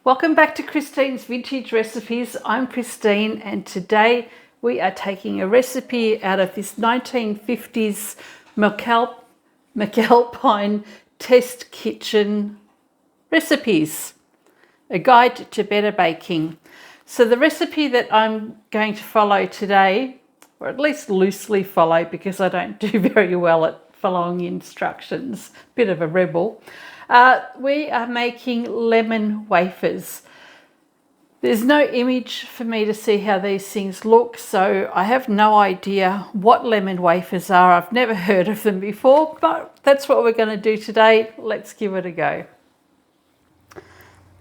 Welcome back to Christine's Vintage Recipes. I'm Christine and today we are taking a recipe out of this 1950s McAlpine test kitchen recipes, a guide to better baking. So the recipe that I'm going to follow today, or at least loosely follow because I don't do very well at following instructions, bit of a rebel. We are making lemon wafers. There's no image for me to see how these things look, so I have no idea what lemon wafers are. I've never heard of them before, but that's what we're going to do today. Let's give it a go.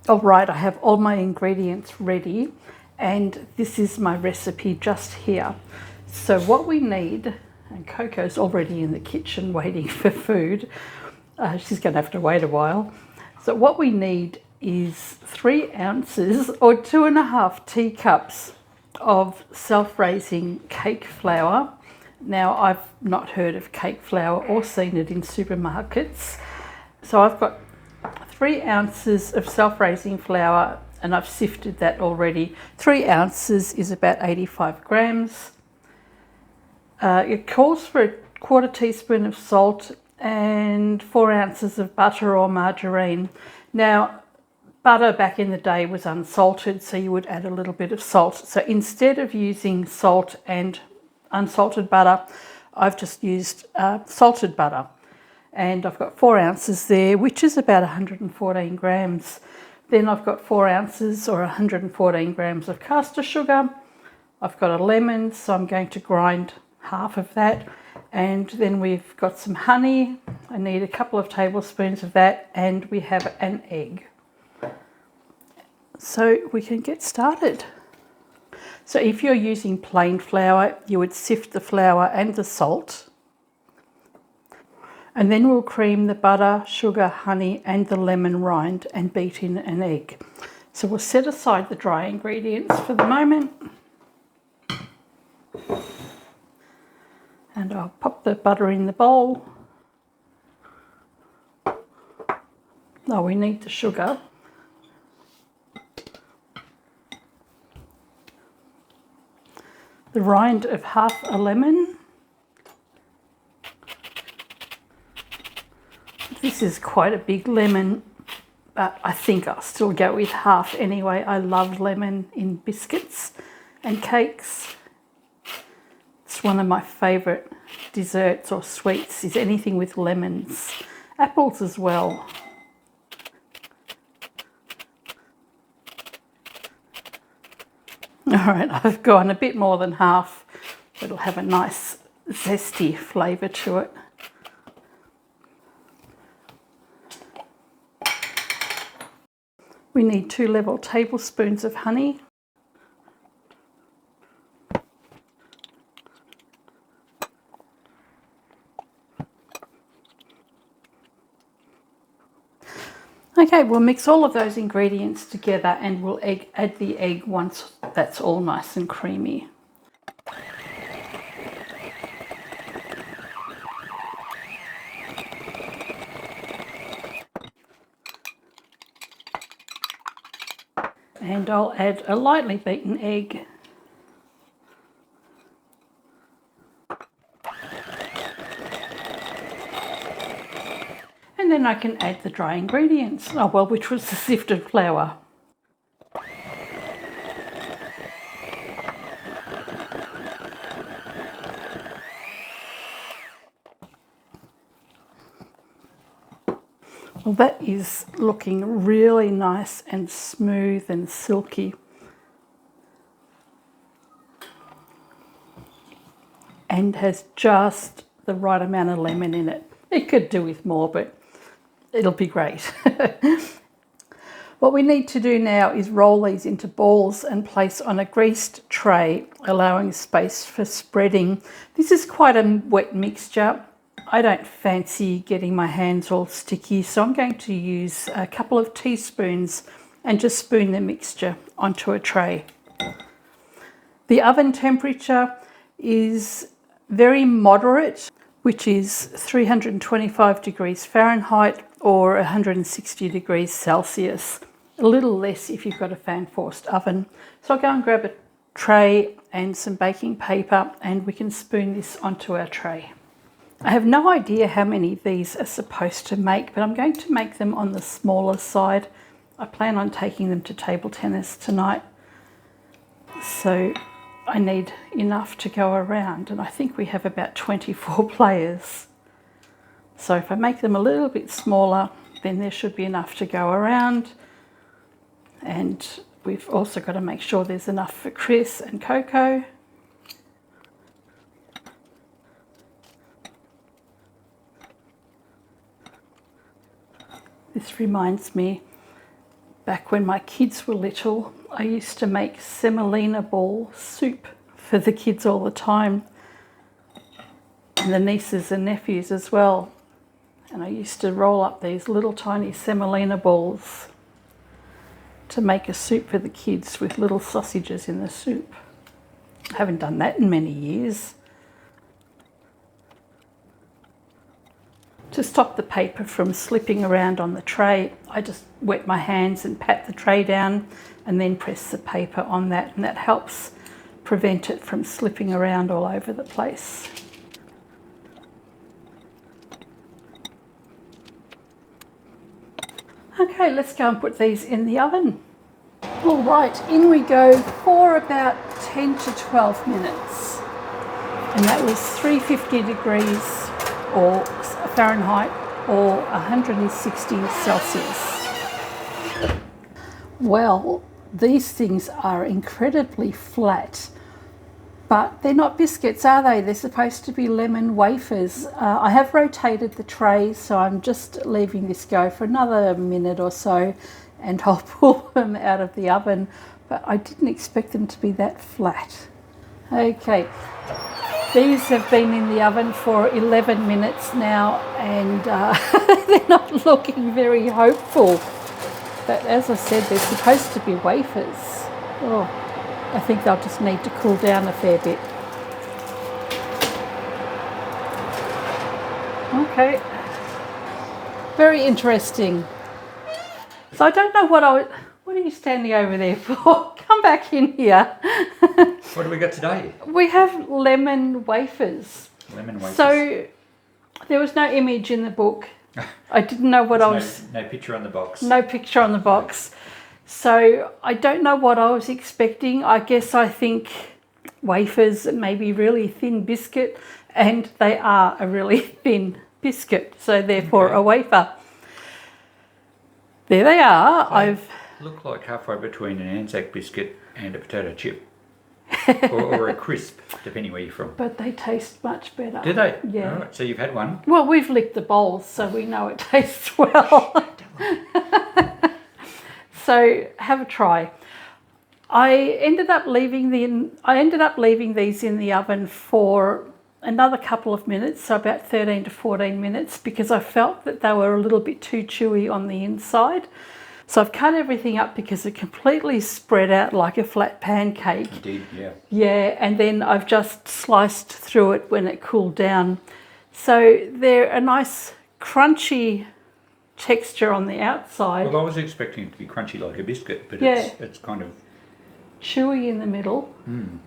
All right, I have all my ingredients ready, and this is my recipe just here. So what we need, and Coco's already in the kitchen waiting for food. She's going to have to wait a while. So what we need is 3 ounces or 2.5 teacups of self-raising cake flour. Now, I've not heard of cake flour or seen it in supermarkets. So I've got 3 ounces of self-raising flour and I've sifted that already. 3 ounces is about 85 grams. It calls for a 1/4 teaspoon of salt and 4 ounces of butter or margarine. Now, butter back in the day was unsalted, so you would add a little bit of salt. So instead of using salt and unsalted butter, I've just used salted butter. And I've got 4 ounces there, which is about 114 grams. Then I've got 4 ounces or 114 grams of castor sugar. I've got a lemon, so I'm going to grind half of that. And then we've got some honey. I need a couple of tablespoons of that, and we have an egg. So we can get started. So if you're using plain flour, you would sift the flour and the salt. And then we'll cream the butter, sugar, honey, and the lemon rind and beat in an egg. So we'll set aside the dry ingredients for the moment. And I'll pop the butter in the bowl. Oh, we need the sugar. The rind of half a lemon. This is quite a big lemon, but I think I'll still go with half anyway. I love lemon in biscuits and cakes. It's one of my favourite desserts or sweets is anything with lemons. Apples as well. All right, I've gone a bit more than half. It'll have a nice zesty flavour to it. We need 2 level tablespoons of honey. Okay, we'll mix all of those ingredients together and we'll add the egg once that's all nice and creamy. And I'll add a lightly beaten egg. And then I can add the dry ingredients, which was the sifted flour. Well, that is looking really nice and smooth and silky. And has just the right amount of lemon in it. It could do with more, but it'll be great. What we need to do now is roll these into balls and place on a greased tray, allowing space for spreading. This is quite a wet mixture. I don't fancy getting my hands all sticky, so I'm going to use a couple of teaspoons and just spoon the mixture onto a tray. The oven temperature is very moderate, which is 325 degrees Fahrenheit or 160 degrees Celsius. a little less if you've got a fan forced oven. So I'll go and grab a tray and some baking paper and we can spoon this onto our tray. I have no idea how many of these are supposed to make, but I'm going to make them on the smaller side. I plan on taking them to table tennis tonight. So I need enough to go around, and I think we have about 24 players. So if I make them a little bit smaller, then there should be enough to go around. And we've also got to make sure there's enough for Chris and Coco. This reminds me, back when my kids were little, I used to make semolina ball soup for the kids all the time, and the nieces and nephews as well. And I used to roll up these little tiny semolina balls to make a soup for the kids with little sausages in the soup. I haven't done that in many years. To stop the paper from slipping around on the tray, I just wet my hands and pat the tray down and then press the paper on that, and that helps prevent it from slipping around all over the place. Okay, let's go and put these in the oven. All right, in we go for about 10 to 12 minutes. And that was 350 degrees or Fahrenheit or 160 Celsius. Well, these things are incredibly flat, but they're not biscuits, are they? They're supposed to be lemon wafers. I have rotated the tray, so I'm just leaving this go for another minute or so, and I'll pull them out of the oven, but I didn't expect them to be that flat. Okay. These have been in the oven for 11 minutes now, and they're not looking very hopeful. But as I said, they're supposed to be wafers. Oh, I think they'll just need to cool down a fair bit. Okay. Very interesting. So I don't know what what are you standing over there for? Come back in here. What do we got today? We have lemon wafers. Lemon wafers. So there was no image in the book. I didn't know what No picture on the box. No picture on the box. So I don't know what I was expecting. I think wafers may be really thin biscuit, and they are a really thin biscuit. So therefore a wafer. There they are. Look like halfway between an Anzac biscuit and a potato chip. or a crisp, depending where you're from. But they taste much better. Do they? Yeah. All right, so you've had one. Well, we've licked the bowls, so we know it tastes well. So have a try. I ended up leaving these in the oven for another couple of minutes, so about 13 to 14 minutes, because I felt that they were a little bit too chewy on the inside. So I've cut everything up because it completely spread out like a flat pancake. It did, yeah. Yeah, and then I've just sliced through it when it cooled down. So they're a nice crunchy texture on the outside. Well, I was expecting it to be crunchy like a biscuit, but yeah. it's kind of chewy in the middle.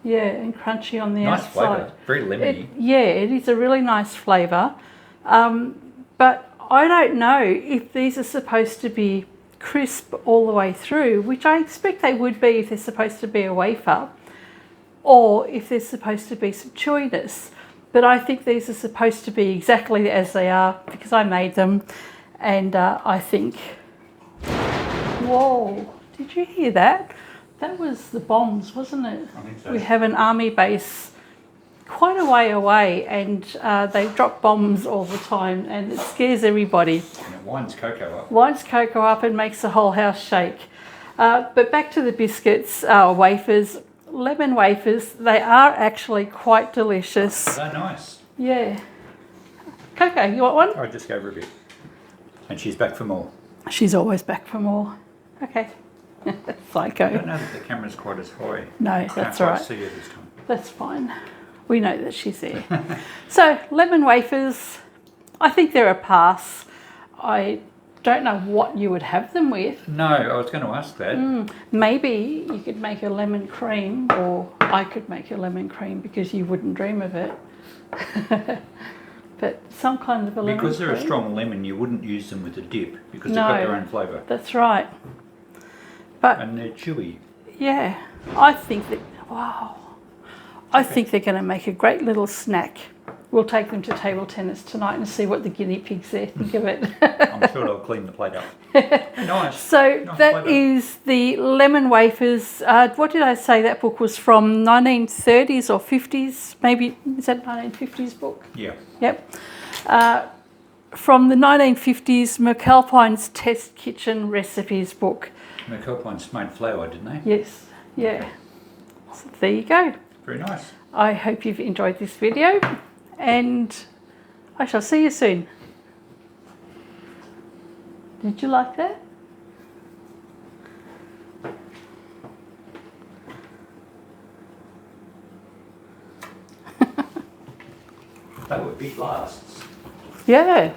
Yeah, and crunchy on the nice outside. flavour, very lemony. It is a really nice flavour. But I don't know if these are supposed to be crisp all the way through, which I expect they would be if they're supposed to be a wafer, or if there's supposed to be some chewiness. But I think these are supposed to be exactly as they are because I made them, and I think, whoa, did you hear that? That was the bombs, wasn't it? I think so. We have an army base quite a way away, and they drop bombs all the time, and it scares everybody. And it winds Coco up. Winds Coco up and makes the whole house shake. But back to the biscuits, wafers, lemon wafers. They are actually quite delicious. They're nice. Yeah. Coco, you want one? I just gave her a bit. And she's back for more. She's always back for more. Okay. Psycho. I don't know that the camera's quite as high. No, that's all right. See her this time. That's fine. We know that she's there. So, lemon wafers, I think they're a pass. I don't know what you would have them with. No, I was going to ask that. Maybe you could make a lemon cream, or I could make a lemon cream because you wouldn't dream of it. But some kind of a lemon Because they're cream. a strong lemon, you wouldn't use them with a dip because No. they've got their own flavour. That's right. But And they're chewy. yeah, I think that, wow, I think they're going to make a great little snack. We'll take them to table tennis tonight and see what the guinea pigs there think of it. I'm sure they'll clean the plate up. Nice. So Nice that flavour. is the lemon wafers. What did I say that book was from? 1930s or 50s? Maybe, is that 1950s book? Yeah. Yep. From the 1950s McAlpine's Test Kitchen Recipes book. McAlpine made flour, didn't they? Yes, yeah. So there you go. Very nice. I hope you've enjoyed this video, and I shall see you soon. Did you like that? They were big lasts. Yeah.